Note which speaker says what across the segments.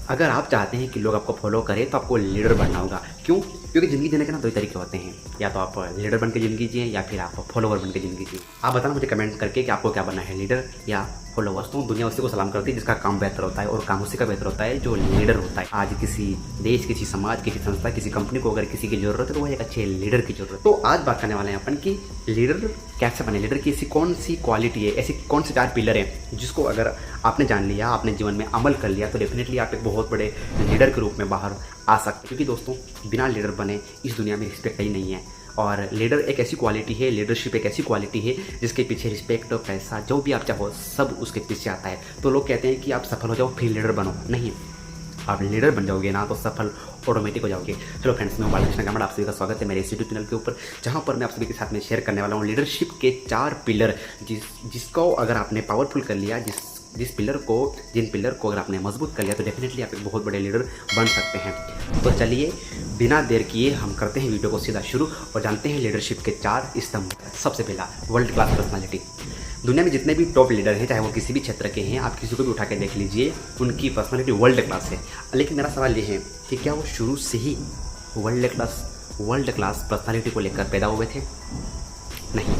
Speaker 1: अगर आप चाहते हैं कि लोग आपको फॉलो करें तो आपको लीडर बनना होगा। क्यों? क्योंकि ज़िंदगी जीने के ना दो ही तरीके होते हैं, या तो आप लीडर बन के ज़िंदगी जिए या फिर आप फॉलोवर बन के ज़िंदगी जिए। आप बताना मुझे कमेंट करके कि आपको क्या बनना है, लीडर या फॉलोवर्स। तो दुनिया उसी को सलाम करती है जिसका काम बेहतर होता है, और काम उसी का बेहतर होता है जो लीडर होता है। आज किसी देश, किसी समाज, किसी संस्था, किसी कंपनी को अगर किसी की ज़रूरत है तो वह एक अच्छे लीडर की ज़रूरत है। तो आज बात करने वाले हैं अपन कि लीडर कैसे बने, लीडर की ऐसी कौन सी क्वालिटी है, ऐसी कौन से 4 पिलर हैं जिसको अगर आपने जान लिया, आपने जीवन में अमल कर लिया तो डेफिनेटली आप एक बहुत बड़े लीडर के रूप में बाहर आ सकते हैं। क्योंकि दोस्तों, बिना लीडर बने इस दुनिया में रिस्पेक्ट ही नहीं है। और लीडर एक ऐसी क्वालिटी है, लीडरशिप एक ऐसी क्वालिटी है जिसके पीछे रिस्पेक्ट, पैसा, जो भी आप चाहो सब उसके पीछे आता है। तो लोग कहते हैं कि आप सफल हो जाओ फिर लीडर बनो। नहीं, आप लीडर बन जाओगे ना तो सफल ऑटोमेटिक हो जाओगे। चलो फ्रेंड्स, मैं बालकृष्ण कामड़, आप सभी का स्वागत है मेरे इस यूट्यूब चैनल के ऊपर, जहां पर मैं आप सभी के साथ में शेयर करने वाला हूं लीडरशिप के 4 पिलर, जिसको अगर आपने पावरफुल कर लिया, जिन पिलर को अगर आपने मजबूत कर लिया तो डेफिनेटली आप एक बहुत बड़े लीडर बन सकते हैं। तो चलिए बिना देर किए हम करते हैं वीडियो को सीधा शुरू और जानते हैं लीडरशिप के 4 स्तंभ। सबसे पहला, वर्ल्ड क्लास पर्सनालिटी। दुनिया में जितने भी टॉप लीडर हैं, चाहे वो किसी भी क्षेत्र के हैं, आप किसी को भी उठा के देख लीजिए, उनकी पर्सनालिटी वर्ल्ड क्लास है। लेकिन मेरा सवाल ये है कि क्या वो शुरू से ही वर्ल्ड क्लास पर्सनालिटी को लेकर पैदा हुए थे? नहीं,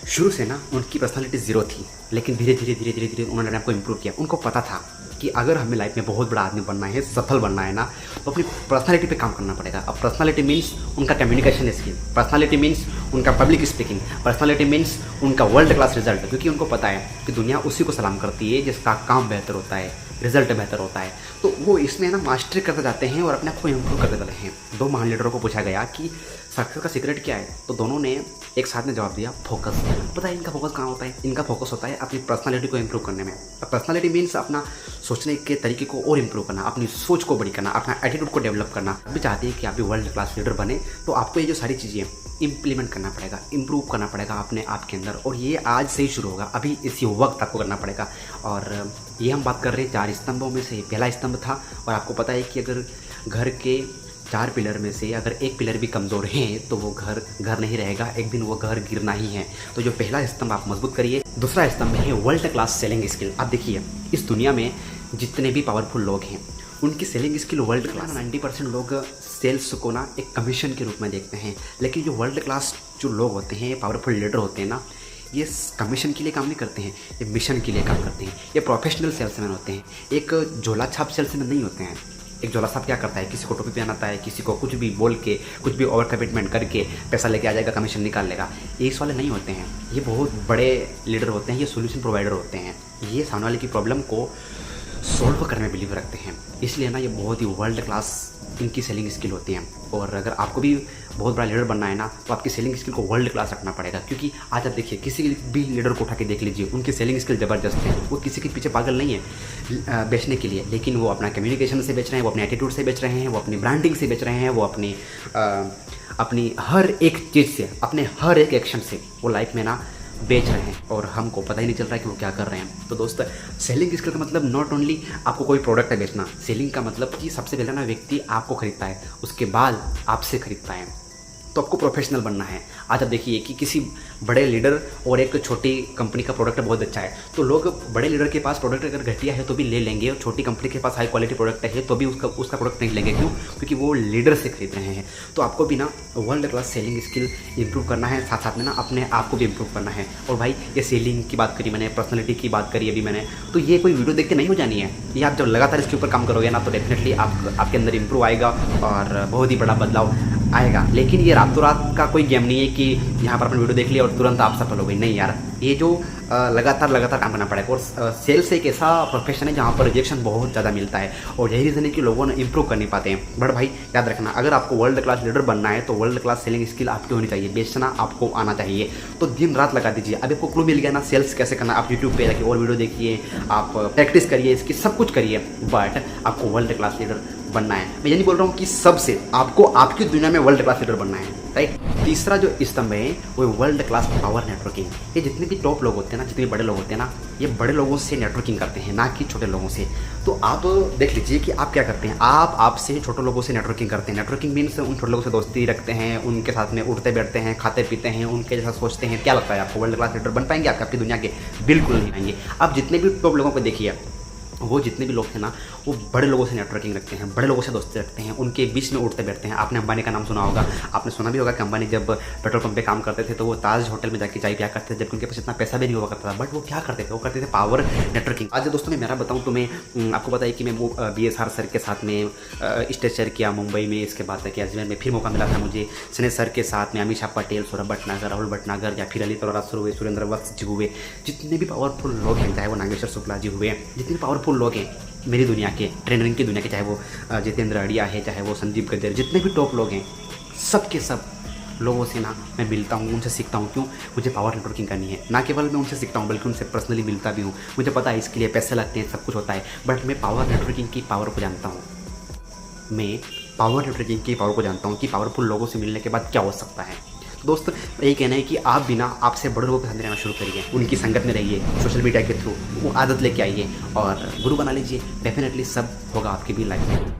Speaker 1: शुरू से ना उनकी पर्सनालिटी ज़ीरो थी, लेकिन धीरे धीरे उन्होंने अपने आप को इम्प्रूव किया। उनको पता था कि अगर हमें लाइफ में बहुत बड़ा आदमी बनना है, सफल बनना है ना, तो अपनी पर्सनालिटी पे काम करना पड़ेगा। अब पर्सनालिटी मीन्स उनका कम्युनिकेशन स्किल, पर्सनालिटी मीन्स उनका पब्लिक स्पीकिंग, पर्सनालिटी मीन्स उनका वर्ल्ड क्लास रिजल्ट। क्योंकि उनको पता है कि दुनिया उसी को सलाम करती है जिसका काम बेहतर होता है, रिजल्ट बेहतर होता है। तो वो इसमें ना मास्टरी करते जाते हैं और अपने आप को इम्प्रूव करते जाते हैं। 2 महान लीडरों को पूछा गया कि सक्सेस का सीक्रेट क्या है, तो दोनों ने एक साथ में जवाब दिया, फोकस। पता है इनका फोकस कहाँ होता है? इनका फोकस होता है अपनी पर्सनालिटी को इम्प्रूव करने में। पर्सनालिटी मीन्स अपना सोचने के तरीके को और इम्प्रूव करना, अपनी सोच को बड़ी करना, अपना एटीट्यूड को डेवलप करना। आप भी चाहते हैं कि आप भी वर्ल्ड क्लास लीडर बने तो आपको ये जो सारी चीज़ें इंप्लीमेंट करना पड़ेगा, इम्प्रूव करना पड़ेगा अपने आप के अंदर। और ये आज से ही शुरू होगा, अभी इसी वक्त आपको करना पड़ेगा। और ये हम बात कर रहे हैं 4 स्तंभों में से पहला स्तंभ था। और आपको पता है कि अगर घर के 4 पिलर में से अगर एक पिलर भी कमज़ोर है तो वो घर नहीं रहेगा, एक दिन वो घर गिरना ही है। तो जो पहला स्तंभ आप मजबूत करिए। दूसरा स्तंभ है वर्ल्ड क्लास सेलिंग स्किल। आप देखिए, इस दुनिया में जितने भी पावरफुल लोग हैं उनकी सेलिंग स्किल वर्ल्ड क्लास। 90% लोग सेल्स को ना एक कमीशन के रूप में देखते हैं, लेकिन जो वर्ल्ड क्लास जो लोग होते हैं, पावरफुल लीडर होते हैं ना, ये कमीशन के लिए काम नहीं करते हैं, ये मिशन के लिए काम करते हैं। ये प्रोफेशनल सेल्समैन होते हैं, एक झोला छाप सेल्समैन नहीं होते हैं। एक झोला साहब क्या करता है, किसी को टोपी पहनाता है, किसी को कुछ भी बोल के, कुछ भी ओवर कमिटमेंट करके पैसा लेके आ जाएगा, कमीशन निकाल लेगा। ये इस वाले नहीं होते हैं, ये बहुत बड़े लीडर होते हैं, ये सोल्यूशन प्रोवाइडर होते हैं। ये सामने वाले की प्रॉब्लम को सॉल्व करने में बिलीव रखते हैं, इसलिए ना ये बहुत ही वर्ल्ड क्लास इनकी सेलिंग स्किल होती है। और अगर आपको भी बहुत बड़ा लीडर बनना है ना तो आपकी सेलिंग स्किल को वर्ल्ड क्लास रखना पड़ेगा। क्योंकि आज आप देखिए, किसी भी लीडर को उठा के देख लीजिए, उनकी सेलिंग स्किल ज़बरदस्त है। वो किसी के पीछे पागल नहीं है बेचने के लिए, लेकिन वो अपना कम्युनिकेशन से बेच रहे हैं, वो अपने एटीट्यूड से बेच रहे हैं, वो अपनी ब्रांडिंग से बेच रहे हैं, वो अपनी हर एक चीज़ से, अपने हर एक एक्शन से वो लाइफ में ना बेच रहे हैं, और हमको पता ही नहीं चल रहा है कि वो क्या कर रहे हैं। तो दोस्त, सेलिंग स्किल का मतलब नॉट ओनली आपको कोई प्रोडक्ट है बेचना। सेलिंग का मतलब कि सबसे पहले ना व्यक्ति आपको खरीदता है, उसके बाद आपसे खरीदता है। तो आपको प्रोफेशनल बनना है। आज आप देखिए कि किसी बड़े लीडर और एक छोटी कंपनी का प्रोडक्ट बहुत अच्छा है, तो लोग बड़े लीडर के पास प्रोडक्ट अगर घटिया है तो भी ले लेंगे, और छोटी कंपनी के पास हाई क्वालिटी प्रोडक्ट है तो भी उसका प्रोडक्ट नहीं लेंगे। क्यों? क्योंकि वो लीडर से खरीद रहे हैं। तो आपको भी ना world class selling skill improve करना है, साथ साथ में ना अपने आप को भी इंप्रूव करना है। और भाई, ये सेलिंग की बात करी मैंने, पर्सनैलिटी की बात करी अभी मैंने, तो ये कोई वीडियो देख के नहीं हो जानी है। ये आप जब लगातार इसके ऊपर काम करोगे ना तो डेफिनेटली आपके अंदर इंप्रूव आएगा और बहुत ही बड़ा बदलाव आएगा। लेकिन ये रातों रात का कोई गेम नहीं है कि यहाँ पर आपने वीडियो देख लिया और तुरंत आप सफल हो गए। नहीं यार, ये जो लगातार काम करना पड़ेगा। और सेल्स एक ऐसा प्रोफेशन है जहाँ पर रिजेक्शन बहुत ज़्यादा मिलता है, और यही रीज़न है कि लोगों ने इंप्रूव कर नहीं पाते हैं। बट भाई याद रखना, अगर आपको वर्ल्ड क्लास लीडर बनना है तो वर्ल्ड क्लास सेलिंग स्किल आपकी होनी चाहिए, बेचना आपको आना चाहिए। तो दिन रात लगा दीजिए। अभी आपको क्लू मिल गया ना सेल्स कैसे करना, आप यूट्यूब पे जाके और वीडियो देखिए, आप प्रैक्टिस करिए, इसकी सब कुछ करिए, बट आपको वर्ल्ड क्लास लीडर बनना है। मैं ये नहीं बोल रहा हूँ कि सबसे, आपको आपकी दुनिया में वर्ल्ड क्लास लीडर बनना है, राइट। तीसरा जो स्तंभ है वो वर्ल्ड क्लास पावर नेटवर्किंग। ये जितने भी टॉप लोग होते हैं ना, जितने भी बड़े लोग होते हैं ना, ये बड़े लोगों से नेटवर्किंग करते हैं, ना कि छोटे लोगों से। तो आप देख लीजिए कि आप क्या करते हैं, आप आपसे छोटे लोगोों से नेटवर्किंग करते हैं। नेटवर्किंग मीन्स उन छोटे लोगों से दोस्ती रखते हैं, उनके साथ में उठते बैठते हैं, खाते पीते हैं, उनके जैसा सोचते हैं। क्या लगता है आपको वर्ल्ड क्लास लीडर बन पाएंगे आपकी दुनिया के? बिल्कुल नहीं पाएंगे। आप जितने भी टॉप लोगों को देखिए, वो जितने भी लोग हैं ना वो बड़े लोगों से नेटवर्किंग रखते हैं, बड़े लोगों से दोस्ती रखते हैं, उनके बीच में उठते बैठते हैं। आपने अंबानी का नाम सुना होगा, आपने सुना भी होगा कि अंबानी जब पेट्रोल पंप पे काम करते थे तो वो ताज होटल में जाके चाय पिया करते थे, जबकि उनके पास इतना पैसा भी नहीं हुआ करता था। बट वो क्या करते थे, वो करते थे पावर नेटवर्किंग। आज दोस्तों मैं मेरा बताऊँ तो मैं आपको बताया कि मैं वो BSR सर के साथ में स्टेज शेयर किया मुंबई में, इसके बाद कि अजमेर में फिर मौका मिला था मुझे स्नेह सर के साथ में, अमीषा पटेल, सौरभ भटनागर, राहुल भटनागर या फिर ललित अरोड़ा सर हुए, सुरेंद्र वत्स जी हुए, जितने भी पावरफुल लोग हैं, चाहे वो नागेश्वर शुक्ला जी हुए, जितने पावरफुल लोग हैं मेरी दुनिया के, ट्रेनरिंग की दुनिया के, चाहे वो जितेंद्र अड़िया है, चाहे वो संजीव गज्जर, जितने भी टॉप लोग हैं, सब के सब लोगों से ना मैं मिलता हूँ, उनसे सीखता हूँ। क्यों? मुझे पावर नेटवर्किंग करनी है। ना केवल मैं उनसे सीखता हूँ बल्कि उनसे पर्सनली मिलता भी हूँ। मुझे पता है इसके लिए पैसे लगते हैं, सब कुछ होता है, बट मैं पावर नेटवर्किंग की पावर को जानता हूँ। मैं पावर नेटवर्किंग की पावर को जानता हूँ कि पावरफुल लोगों से मिलने के बाद क्या हो सकता है। तो दोस्त यही कहना है कि आप बिना आपसे बड़े लोगों के साथ रहना शुरू करिए, उनकी संगत में रहिए, सोशल मीडिया के थ्रू वो आदत लेके आइए और गुरु बना लीजिए। डेफिनेटली सब होगा आपकी भी लाइफ में।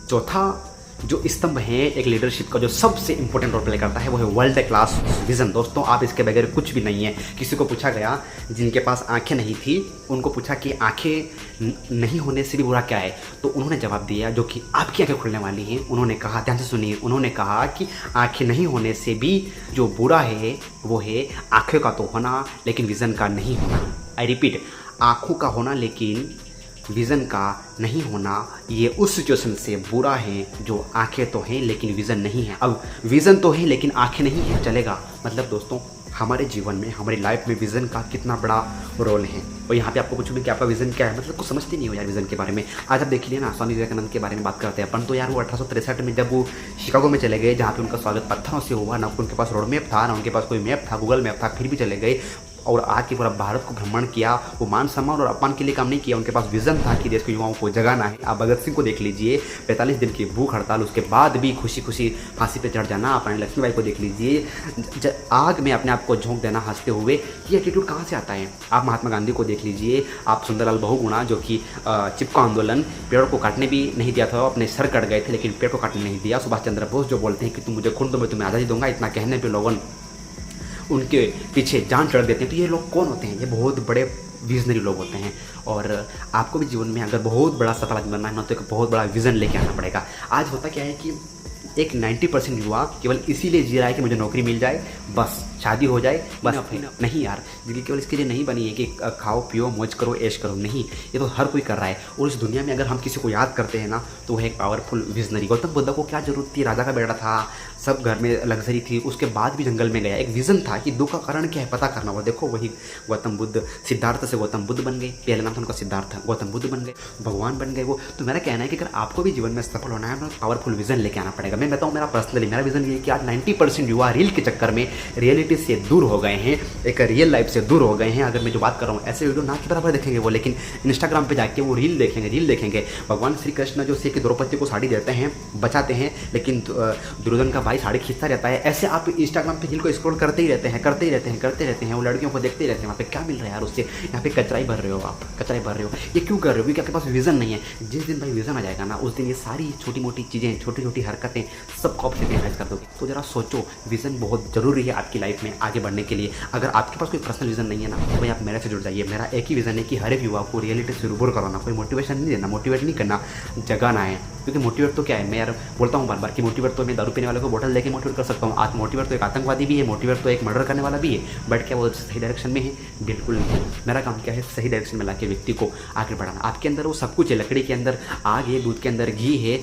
Speaker 1: चौथा जो स्तंभ है एक लीडरशिप का, जो सबसे इंपॉर्टेंट रोल प्ले करता है, वो है वर्ल्ड क्लास विजन। दोस्तों आप इसके बगैर कुछ भी नहीं है। किसी को पूछा गया जिनके पास आंखें नहीं थी, उनको पूछा कि आंखें नहीं होने से भी बुरा क्या है, तो उन्होंने जवाब दिया जो कि आपकी आंखें खुलने वाली हैं। उन्होंने कहा, ध्यान से सुनिए, उन्होंने कहा कि आंखें नहीं होने से भी जो बुरा है वो है आंखों का तो होना लेकिन विज़न का नहीं होना। आई रिपीट, आँखों का होना लेकिन विज़न का नहीं होना, ये उस सिचुएशन से बुरा है जो आंखें तो हैं लेकिन विज़न नहीं है। अब विज़न तो है लेकिन आंखें नहीं है, चलेगा। मतलब दोस्तों हमारे जीवन में, हमारी लाइफ में विज़न का कितना बड़ा रोल है। और यहाँ पे आपको पूछूंगी कि आपका विज़न क्या है, मतलब कुछ समझते नहीं हो यार विज़न के बारे में। आज आप देख लिए ना, स्वामी विवेकानंद के बारे में बात करते हैं अपन, तो यार वो 1863 में जब वो शिकागो में चले गए, जहाँ पे उनका स्वागत पत्थरों से हुआ, ना उनके पास रोड मैप था, ना उनके पास कोई मैप था, गूगल मैप था, फिर भी चले गए और आज के पूरा भारत को भ्रमण किया। वो मान सम्मान और अपमान के लिए काम नहीं किया, उनके पास विज़न था कि देश के युवाओं को जगाना है। आप भगत सिंह को देख लीजिए, 45 दिन की भूख हड़ताल, उसके बाद भी खुशी खुशी फांसी पे चढ़ जाना। आप लक्ष्मीबाई को देख लीजिए, आग में अपने आप को झोंक देना हंसते हुए। ये एटीट्यूड कहाँ से आता है? आप महात्मा गांधी को देख लीजिए, आप सुंदरलाल बहुगुणा जो कि चिपको आंदोलन, पेड़ को काटने भी नहीं दिया था, अपने सर कट गए थे लेकिन पेड़ को काटने नहीं दिया। सुभाष चंद्र बोस जो बोलते हैं कि तुम मुझे खून दो मैं तुम्हें आज़ादी दूंगा, इतना कहने पर लोगों उनके पीछे जान चढ़ देते हैं। तो ये लोग कौन होते हैं? ये बहुत बड़े विजनरी लोग होते हैं। और आपको भी जीवन में अगर बहुत बड़ा सफल आदमी बनना है ना, तो एक बहुत बड़ा विज़न लेके आना पड़ेगा। आज होता क्या है कि एक 90% युवा केवल इसीलिए जी रहा है कि मुझे नौकरी मिल जाए, बस शादी हो जाए, बस नहीं यार, जिंदगी केवल इसके लिए नहीं बनी है कि खाओ पियो मौज करो ऐश करो। नहीं, ये तो हर कोई कर रहा है। और इस दुनिया में अगर हम किसी को याद करते हैं ना, तो वह एक पावरफुल विजनरी। गौतम बुद्ध को क्या जरूरत थी? राजा का बेटा था, सब घर में लग्जरी थी, उसके बाद भी जंगल में गया। एक विज़न था कि दुख का कारण क्या है पता करना हुआ। देखो वही गौतम बुद्ध, सिद्धार्थ से गौतम बुद्ध बन गए, पहले नाम था उनका सिद्धार्थ, गौतम बुद्ध बन गए, भगवान बन गए वो। तो मेरा कहना है कि अगर आपको भी जीवन में सफल होना है, तो पावरफुल विज़न लेके आना पड़ेगा। मैं बताऊँ मेरा पर्सनली मेरा विज़न ये है कि आज 90% युवा रील के चक्कर में रियलिटी से दूर हो गए हैं, एक रियल लाइफ से दूर हो गए हैं। अगर मैं जो बात कर रहा हूँ, ऐसे वीडियो ना के बराबर देखेंगे वो, लेकिन इंस्टाग्राम पे जाके वो रील देखेंगे। भगवान श्री कृष्ण जो से कि द्रौपदी को साड़ी देते हैं, बचाते हैं, लेकिन दुर्योधन का भाई साड़ी खींचता रहता है। ऐसे आप इंस्टाग्राम पे रील को स्क्रॉल करते ही रहते हैं, वो लड़कियों को देखते ही रहते हैं। वहाँ पे क्या मिल रहा है यार उससे? यहाँ पे कचरा ही भर रहे हो आप, कचरा ही भर रहे हो। ये क्यों कर रहे हो? क्योंकि आपके पास विज़न नहीं है। जिस दिन भाई विज़न आ जाएगा ना, उस दिन ये सारी छोटी मोटी चीज़ें, छोटी छोटी हरकतें सब कॉप से रियलाइज कर दोगे। तो जरा सोचो, विज़न बहुत ज़रूरी है आपकी लाइफ में आगे बढ़ने के लिए। अगर आपके पास कोई पर्सनल विज़न नहीं है ना, तो भाई आप मेरे से जुड़ जाइए। मेरा एक ही विज़न है कि हर एक युवा को रियलिटी से रूबरू करवाना, कोई मोटिवेशन नहीं देना, मोटिवेट नहीं करना, जगाना है। क्योंकि मोटिवेट तो क्या है, मैं यार बोलता हूँ बार बार कि मोटिवेट तो मैं दारू पीने वाले को बोतल देके मोटिवेट कर सकता हूँ। आज मोटिवेट तो एक आतंकवादी भी है, मोटिवेट तो एक मर्डर करने वाला भी है, बट क्या वो सही डायरेक्शन में है? बिल्कुल नहीं। मेरा काम क्या है, सही डायरेक्शन में लाके व्यक्ति को आगे बढ़ाना। आपके अंदर वो सब कुछ है, लकड़ी के अंदर आग है, दूध के अंदर घी है,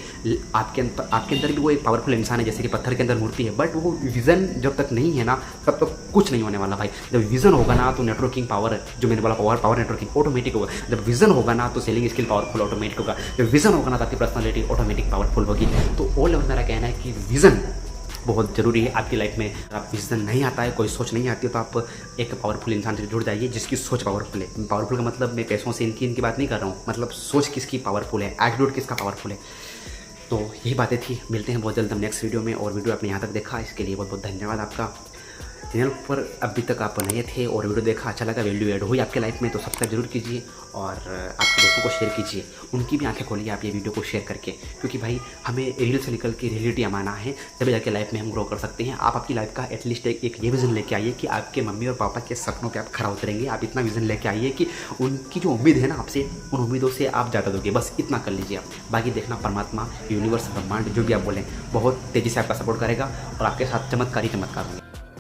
Speaker 1: आपके अंदर भी वो एक पावरफुल इंसान है, जैसे कि पत्थर के अंदर मूर्ति है। बट वो विज़न जब तक नहीं है ना, तब तक कुछ नहीं होने वाला भाई। जब विज़न होगा ना, तो नेटवर्किंग पावर, जो मैंने बोला पावर नेटवर्किंग ऑटोमेटिक होगा। जब विज़न होगा ना, तो सेलिंग स्किल पावरफुल ऑटोमेटिक होगा। जब विज़न होगा ना, तो आपकी पर्सनालिटी ऑटोमेटिक पावरफुल होगी। तो ऑल ओवर मेरा कहना है कि विज़न बहुत ज़रूरी है आपकी लाइफ में। अगर आप विज़न नहीं आता है, कोई सोच नहीं आती है, तो आप एक पावरफुल इंसान से जुड़ जाइए जिसकी सोच पावरफुल है। पावरफुल का मतलब मैं पैसों से इनकी बात नहीं कर रहा हूँ, मतलब सोच किसकी पावरफुल है, एटीट्यूड किसका पावरफुल है। तो यही बातें थी। मिलते हैं बहुत जल्द हम नेक्स्ट वीडियो में। और वीडियो आपने यहाँ तक देखा, इसके लिए बहुत बहुत धन्यवाद आपका। चैनल पर अभी तक आप नए थे और वीडियो देखा अच्छा लगा, वैल्यू ऐड हुई आपके लाइफ में तो सब्सक्राइब जरूर कीजिए और आपके दोस्तों को शेयर कीजिए, उनकी भी आंखें खोलिए आप ये वीडियो को शेयर करके, क्योंकि भाई हमें रील से निकल के रियलिटी आना है, तभी जाके लाइफ में हम ग्रो कर सकते हैं। आप आपकी लाइफ का एटलीस्ट एक ये विज़न लेके आइए कि आपके मम्मी और पापा के सपनों पे आप खरा उतरेंगे। आप इतना विज़न लेके आइए कि उनकी जो उम्मीद है ना आपसे, उन उम्मीदों से आप ज़्यादा दोगे, बस इतना कर लीजिए आप। बाकी देखना परमात्मा, यूनिवर्स, ब्रह्मांड जो भी आप बोलें बहुत तेज़ी से आपका सपोर्ट करेगा और आपके साथ चमत्कार ही चमत्कार होंगे।